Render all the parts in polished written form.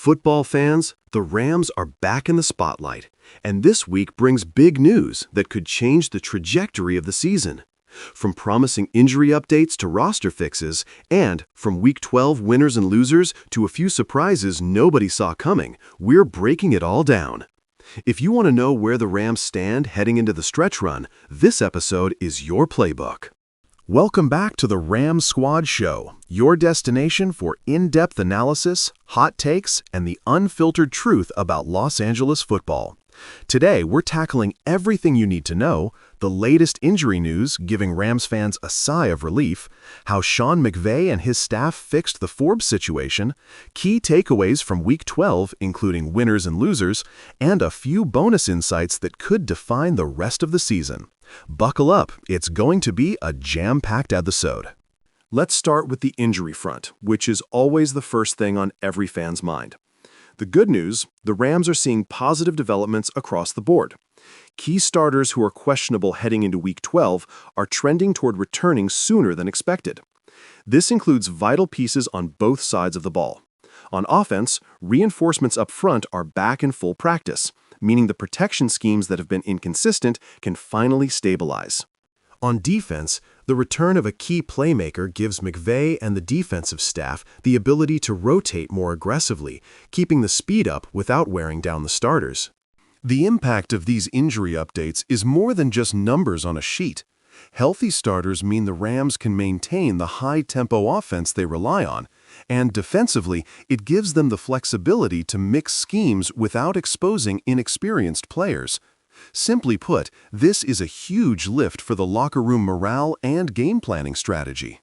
Football fans, the Rams are back in the spotlight, and this week brings big news that could change the trajectory of the season. From promising injury updates to roster fixes, and from Week 12 winners and losers to a few surprises nobody saw coming, we're breaking it all down. If you want to know where the Rams stand heading into the stretch run, this episode is your playbook. Welcome back to the Rams Squad Show, your destination for in-depth analysis, hot takes, and the unfiltered truth about Los Angeles football. Today, we're tackling everything you need to know, the latest injury news giving Rams fans a sigh of relief, how Sean McVay and his staff fixed the Forbes situation, key takeaways from Week 12, including winners and losers, and a few bonus insights that could define the rest of the season. Buckle up, it's going to be a jam-packed episode. Let's start with the injury front, which is always the first thing on every fan's mind. The good news, the Rams are seeing positive developments across the board. Key starters who are questionable heading into Week 12 are trending toward returning sooner than expected. This includes vital pieces on both sides of the ball. On offense, reinforcements up front are back in full practice, meaning the protection schemes that have been inconsistent can finally stabilize. On defense, the return of a key playmaker gives McVay and the defensive staff the ability to rotate more aggressively, keeping the speed up without wearing down the starters. The impact of these injury updates is more than just numbers on a sheet. Healthy starters mean the Rams can maintain the high-tempo offense they rely on, and defensively, it gives them the flexibility to mix schemes without exposing inexperienced players. Simply put, this is a huge lift for the locker room morale and game planning strategy.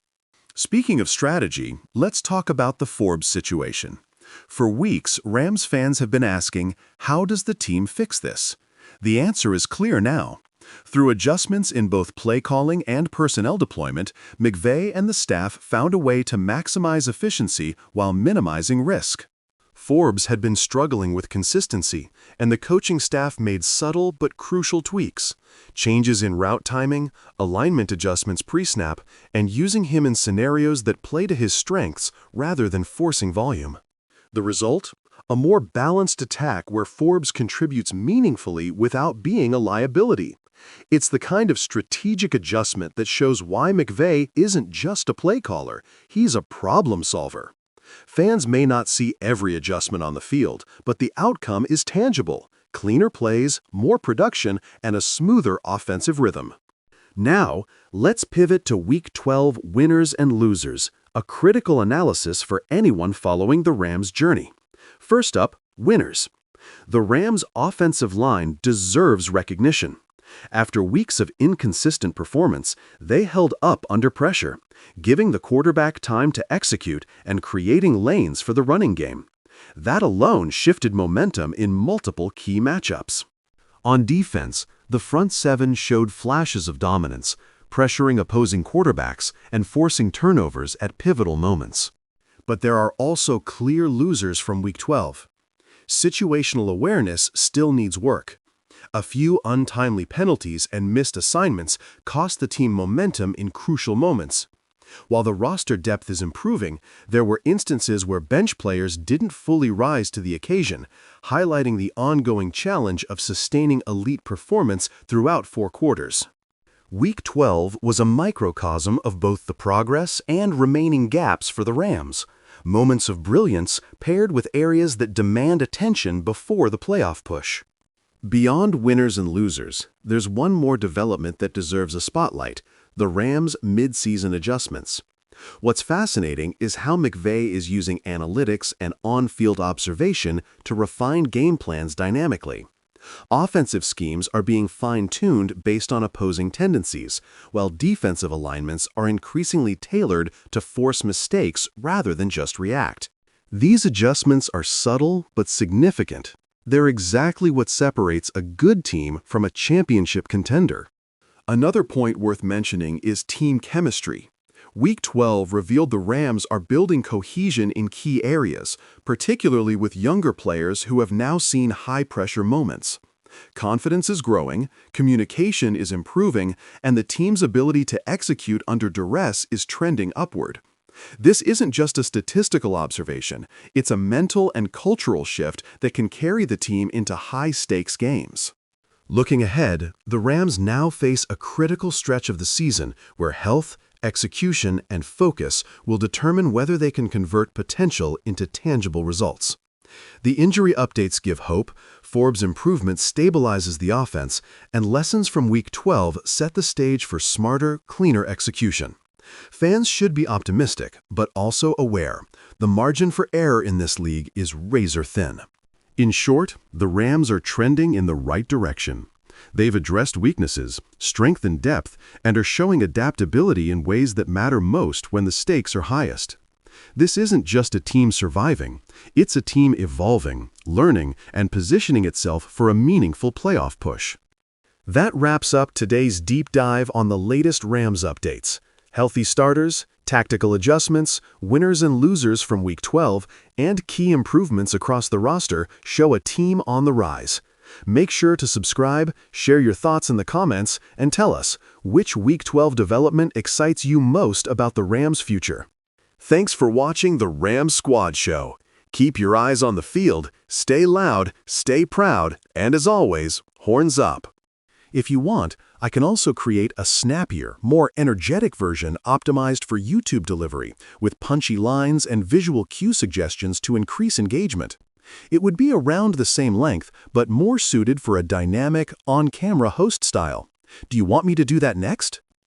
Speaking of strategy, let's talk about the Forbes situation. For weeks, Rams fans have been asking, how does the team fix this? The answer is clear now. Through adjustments in both play calling and personnel deployment, McVay and the staff found a way to maximize efficiency while minimizing risk. Forbes had been struggling with consistency, and the coaching staff made subtle but crucial tweaks, changes in route timing, alignment adjustments pre-snap, and using him in scenarios that play to his strengths rather than forcing volume. The result? A more balanced attack where Forbes contributes meaningfully without being a liability. It's the kind of strategic adjustment that shows why McVay isn't just a play caller, he's a problem solver. Fans may not see every adjustment on the field, but the outcome is tangible: cleaner plays, more production, and a smoother offensive rhythm. Now, let's pivot to Week 12 winners and losers, a critical analysis for anyone following the Rams' journey. First up, winners. The Rams' offensive line deserves recognition. After weeks of inconsistent performance, they held up under pressure, giving the quarterback time to execute and creating lanes for the running game. That alone shifted momentum in multiple key matchups. On defense, the front seven showed flashes of dominance, pressuring opposing quarterbacks and forcing turnovers at pivotal moments. But there are also clear losers from Week 12. Situational awareness still needs work. A few untimely penalties and missed assignments cost the team momentum in crucial moments. While the roster depth is improving, there were instances where bench players didn't fully rise to the occasion, highlighting the ongoing challenge of sustaining elite performance throughout 4 quarters. Week 12 was a microcosm of both the progress and remaining gaps for the Rams. Moments of brilliance paired with areas that demand attention before the playoff push. Beyond winners and losers, there's one more development that deserves a spotlight: the Rams' mid-season adjustments. What's fascinating is how McVay is using analytics and on-field observation to refine game plans dynamically. Offensive schemes are being fine-tuned based on opposing tendencies, while defensive alignments are increasingly tailored to force mistakes rather than just react. These adjustments are subtle but significant. They're exactly what separates a good team from a championship contender. Another point worth mentioning is team chemistry. Week 12 revealed the Rams are building cohesion in key areas, particularly with younger players who have now seen high-pressure moments. Confidence is growing, communication is improving, and the team's ability to execute under duress is trending upward. This isn't just a statistical observation, it's a mental and cultural shift that can carry the team into high-stakes games. Looking ahead, the Rams now face a critical stretch of the season where health, execution, and focus will determine whether they can convert potential into tangible results. The injury updates give hope, Forbes' improvement stabilizes the offense, and lessons from Week 12 set the stage for smarter, cleaner execution. Fans should be optimistic, but also aware. The margin for error in this league is razor thin. In short, the Rams are trending in the right direction. They've addressed weaknesses, strengthened depth, and are showing adaptability in ways that matter most when the stakes are highest. This isn't just a team surviving, it's a team evolving, learning, and positioning itself for a meaningful playoff push. That wraps up today's deep dive on the latest Rams updates. Healthy starters, tactical adjustments, winners and losers from Week 12, and key improvements across the roster show a team on the rise. Make sure to subscribe, share your thoughts in the comments, and tell us which Week 12 development excites you most about the Rams' future. Thanks for watching the Rams Squad Show. Keep your eyes on the field, stay loud, stay proud, and as always, horns up. If you want, I can also create a snappier, more energetic version optimized for YouTube delivery, with punchy lines and visual cue suggestions to increase engagement. It would be around the same length, but more suited for a dynamic, on-camera host style. Do you want me to do that next?